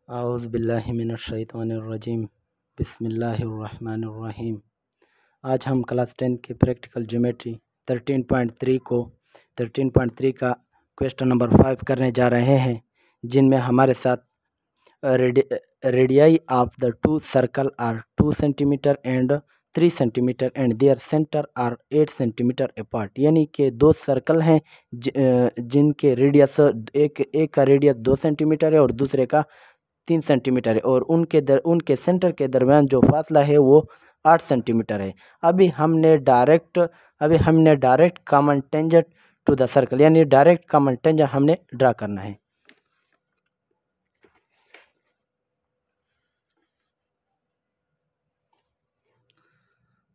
औज़ु बिल्लाहि मिनश शैतानिर रजीम। बिस्मिल्लाहिर्रहमानिर्रहीम। आज हम क्लास 10 के प्रैक्टिकल ज्योमेट्री 13.3 का क्वेश्चन नंबर 5 करने जा रहे हैं, जिनमें हमारे साथ radii of the two circle are 2 centimetre and 3 centimetre and their centre are 8 centimetre apart. यानी कि दो सर्कल हैं जिनके रेडियस एक का रेडियस 2 सेंटीमीटर है और दूसरे का 3 सेंटीमीटर है, और उनके सेंटर के दरमियान जो फासला है वो 8 सेंटीमीटर है। अभी हमने direct common tangent to the circle, यानी डायरेक्ट कॉमन टेंजेंट हमने ड्रा करना है।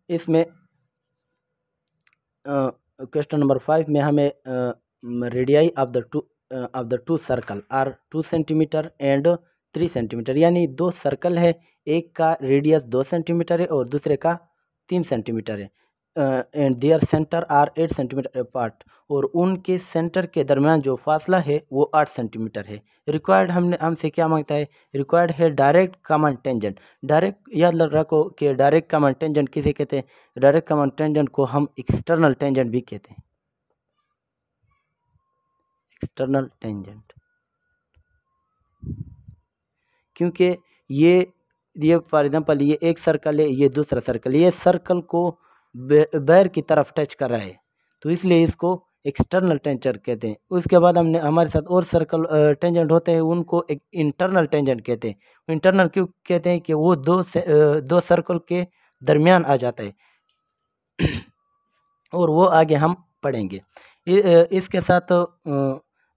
इसमें क्वेश्चन नंबर 5 में हमें radii of the two circle are 2 centimetre and 3 centimetre, यानी दो सर्कल है, एक का रेडियस 2 सेंटीमीटर है और दूसरे का 3 सेंटीमीटर है, and their centre are 8 centimetre apart, और उनके सेंटर के दरमियान जो फासला है वो 8 सेंटीमीटर है। रिक्वायर्ड हमसे क्या मांगता है? रिक्वायर्ड है डायरेक्ट कॉमन टेंजेंट। डायरेक्ट याद रखो कि डायरेक्ट कॉमन टेंजेंट किसे कहते हैं? डायरेक्ट कॉमन टेंजेंट को हम एक्सटर्नल टेंजेंट भी कहते हैं। एक्सटर्नल टेंजेंट, क्योंकि ये फॉर एग्जांपल ये एक सर्कल है, ये दूसरा सर्कल, ये सर्कल को बाहर की तरफ टच कर रहा है, तो इसलिए इसको एक्सटर्नल टेंजेंट कहते हैं। उसके बाद हमारे साथ और सर्कल टेंजेंट होते हैं, उनको एक इंटरनल टेंजेंट कहते हैं। इंटरनल क्यों कहते हैं? कि वो दो सर्कल के दरमियान आ जाता है और वो आगे हम पढ़ेंगे। इसके साथ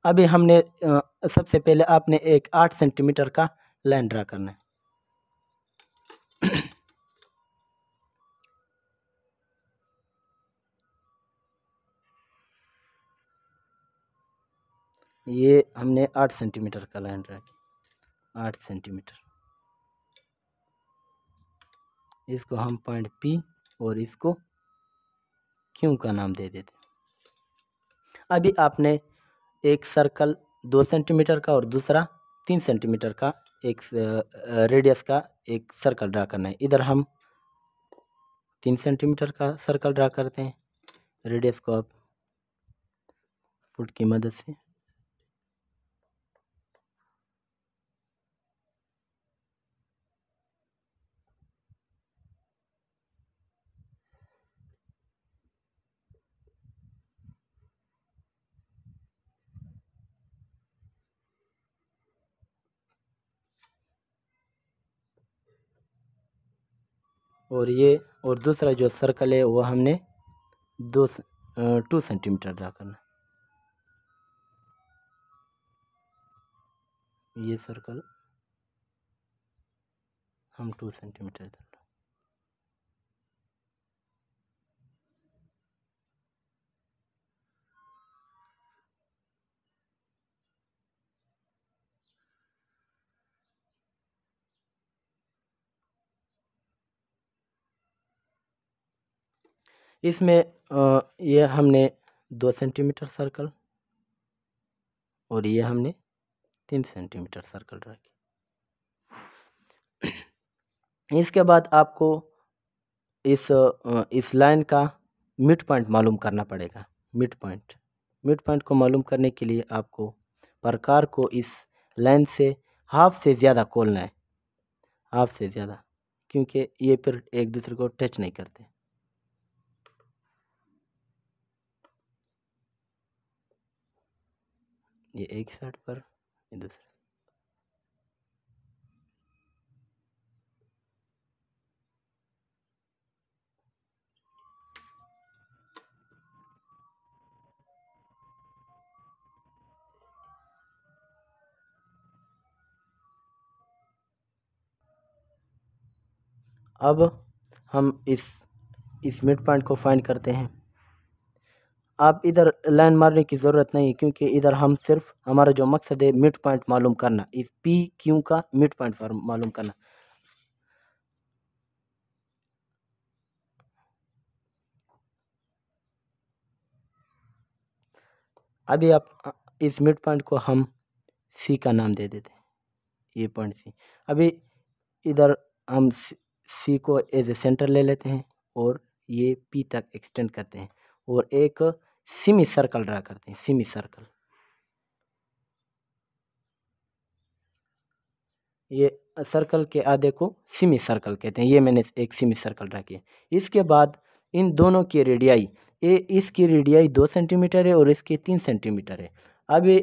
अभी हमने सबसे पहले आपने एक 8 सेंटीमीटर का लाइन ड्रा करना है। ये हमने 8 सेंटीमीटर का लाइन ड्रा किया, 8 सेंटीमीटर। इसको हम पॉइंट P और इसको Q का नाम दे देते। अभी आपने एक सर्कल 2 सेंटीमीटर का और दूसरा 3 सेंटीमीटर का एक रेडियस का एक सर्कल ड्रा करना है। इधर हम 3 सेंटीमीटर का सर्कल ड्रा करते हैं। रेडियस को आप फुट की मदद से, और दूसरा जो सर्कल है वो हमने 2 सेंटीमीटर ड्रा करना। ये सर्कल हम 2 सेंटीमीटर ड्रा। इसमें ये हमने 2 सेंटीमीटर सर्कल और ये हमने 3 सेंटीमीटर सर्कल ड्रा किया। इसके बाद आपको इस लाइन का मिड पॉइंट मालूम करना पड़ेगा। मिड पॉइंट को मालूम करने के लिए आपको प्रकार को इस लाइन से हाफ से ज़्यादा खोलना है, हाफ से ज़्यादा, क्योंकि ये फिर एक दूसरे को टच नहीं करते। ये एक साइड पर, ये दूसरे। अब हम इस मिड पॉइंट को फाइंड करते हैं। आप इधर लाइन मारने की ज़रूरत नहीं, क्योंकि इधर हम सिर्फ हमारा जो मकसद है मिड पॉइंट मालूम करना, इस PQ का मिड पॉइंट मालूम करना। अभी आप इस मिड पॉइंट को हम C का नाम दे देते हैं। ये पॉइंट सी। अभी इधर हम सी को एज ए सेंटर ले लेते हैं और ये पी तक एक्सटेंड करते हैं और एक सेमी सर्कल ड्रा करते हैं, सेमी सर्कल। ये सर्कल के आधे को सेमी सर्कल कहते हैं। ये मैंने एक सेमी सर्कल ड्रा किया। इसके बाद इन दोनों की रेडियाई, ये इसकी रेडियाई 2 सेंटीमीटर है और इसकी 3 सेंटीमीटर है। अभी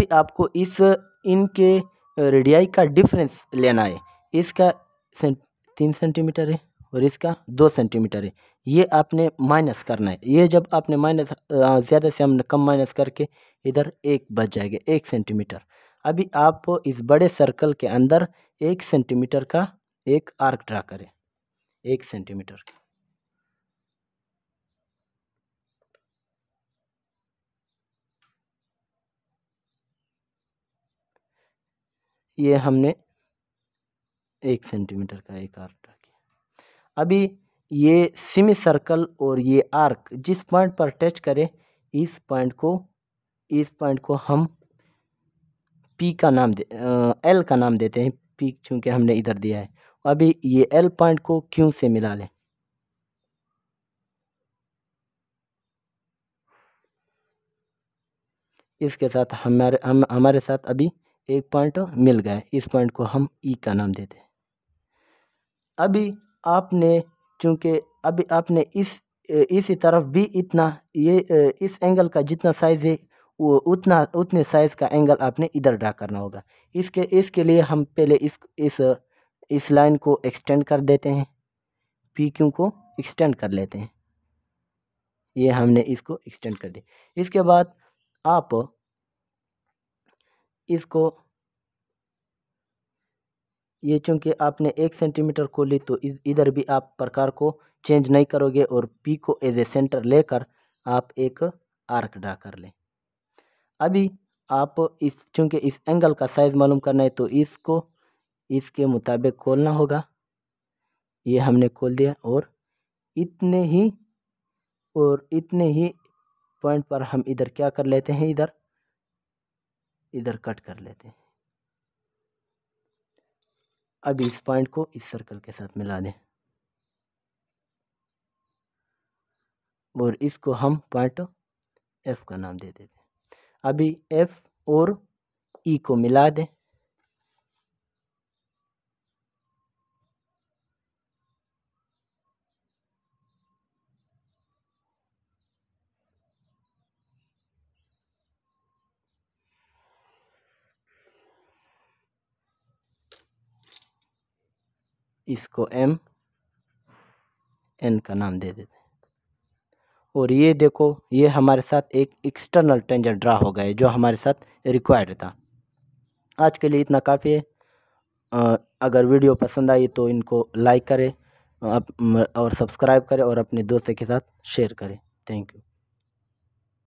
आपको इस इनके रेडियाई का डिफरेंस लेना है। इसका 3 सेंटीमीटर है और इसका 2 सेंटीमीटर है। ये आपने माइनस करना है। ये जब आपने माइनस ज़्यादा से हम कम माइनस करके इधर 1 बच जाएगा, 1 सेंटीमीटर। अभी आप इस बड़े सर्कल के अंदर 1 सेंटीमीटर का एक आर्क ड्रा करें, 1 सेंटीमीटर का। ये हमने 1 सेंटीमीटर का एक आर्क ड्रा किया। अभी ये सेमी सर्कल और ये आर्क जिस पॉइंट पर टच करे, इस पॉइंट को हम पी का नाम एल का नाम देते हैं, पी चूँकि हमने इधर दिया है। अभी ये एल पॉइंट को क्यू से मिला लें। इसके साथ हमारे साथ अभी एक पॉइंट मिल गया है। इस पॉइंट को हम ई का नाम देते हैं। अभी आपने चूँकि अभी आपने इसी तरफ भी इतना इस एंगल का जितना साइज़ है वो उतने साइज़ का एंगल आपने इधर ड्रा करना होगा। इसके लिए हम पहले इस लाइन को एक्सटेंड कर देते हैं, पी क्यू को एक्सटेंड कर लेते हैं। ये हमने इसको एक्सटेंड कर दिया। इसके बाद आप इसको, ये चूँकि आपने 1 सेंटीमीटर को ली तो इधर भी आप प्रकार को चेंज नहीं करोगे और पी को एज ए सेंटर लेकर आप एक आर्क ड्रा कर लें। अभी आप चूँकि इस एंगल का साइज़ मालूम करना है तो इसको इसके मुताबिक खोलना होगा। ये हमने खोल दिया और इतने ही पॉइंट पर हम इधर क्या कर लेते हैं, इधर कट कर लेते हैं। अब इस पॉइंट को इस सर्कल के साथ मिला दें और इसको हम पॉइंट एफ का नाम दे देते हैं। अभी एफ और ई को मिला दें। इसको एम एन का नाम दे देते हैं और ये देखो, ये हमारे साथ एक एक्सटर्नल टेंजेंट ड्रा हो गए जो हमारे साथ रिक्वायर्ड था। आज के लिए इतना काफ़ी है। अगर वीडियो पसंद आई तो इनको लाइक करें और सब्सक्राइब करें और अपने दोस्तों के साथ शेयर करें। Thank you.